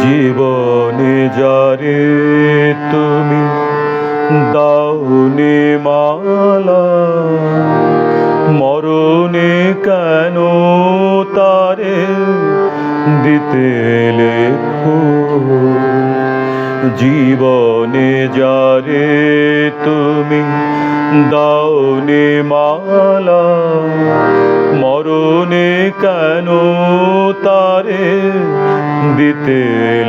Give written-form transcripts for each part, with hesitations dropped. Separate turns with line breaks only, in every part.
জীবনে যারে তুমি দাওনি মালা, মরণে কেন তারে দিতে লেখো। জীবনে যারে তুমি দাওনি মালা, মরণে কেন তারে দিতে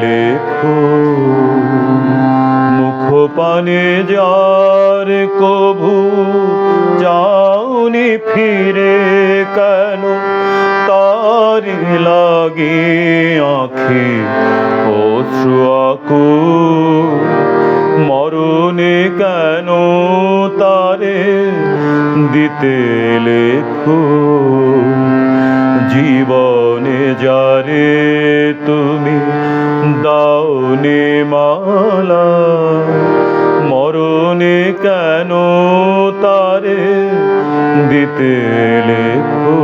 লেখো। মুখপানে যার কভু যাওনি ফিরে কেন, তারি লাগে আঁখি অশ্রু আকুল। মরণে কেন তারে দিতে লেখো। জীবনে যারে তুমি দাওনি মালা, মরণে কেন তারে দিতে লেখো।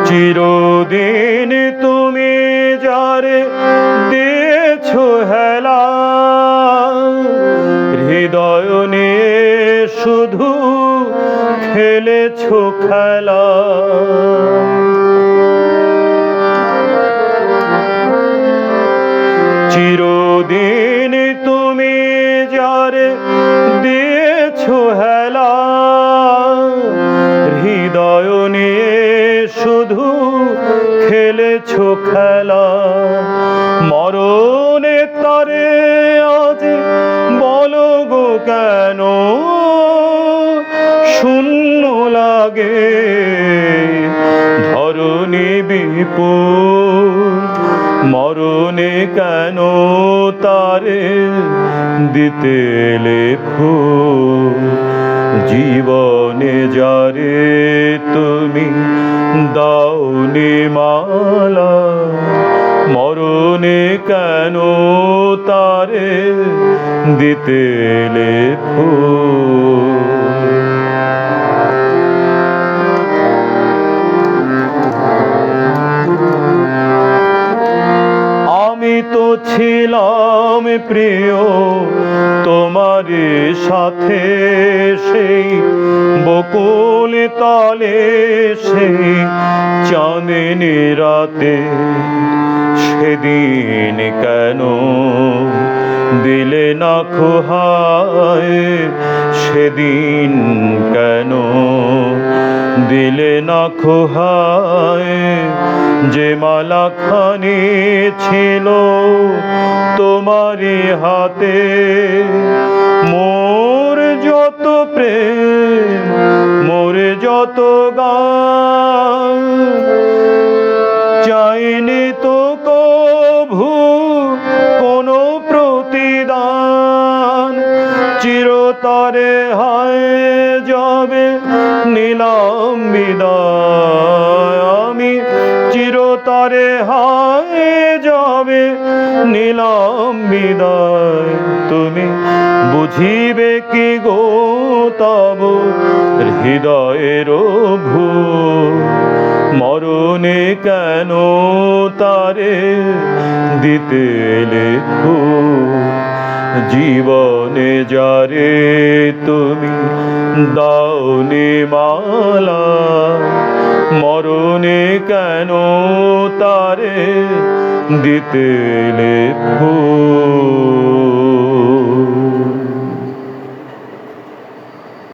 চিরদিন তুমি যারে দিয়েছো হেলা, হৃদয় নিয়ে শুধু খেলেছো খেলা। চিরদিন তুমি যারে দিয়েছো হেলা, হৃদয় নিয়ে শুধু খেলেছো খেলা। মরণে তারে আজ বলো গো কেন শূন্য লাগে ধরণী বিপুল। মরণে কেন তারে দিতে লেখো। জীবনে যারে তুমি দাওনি মালা, মরণে কেন তারে দিতে লেখো। আমি তো ছিলাম প্রিয় তোমার সাথে, সেই বকুল তলে সেই চাঁদনি রাতে। সেদিন কেন দিলে না খোহায়, সেদিন কেন দিলে না খোহায়। যে মালা খানি ছিল তোমারই হাতে, মোর যত প্রেম মোর যত গান, চাইনি তো কভু কোনো প্রতিদান। চিরতরে হায় যাবে নিলাম বিদায়, আমি চিরতরে হায় যাবে নিলাম বিদায়। তুমি বুঝিবে কি গো তব হৃদয়ের ভুল। মরণে কেন তারে দিতে লেখো। জীবনে যারে তুমি দাওনি মালা, মরণে কেন তারে দিতে লেখো।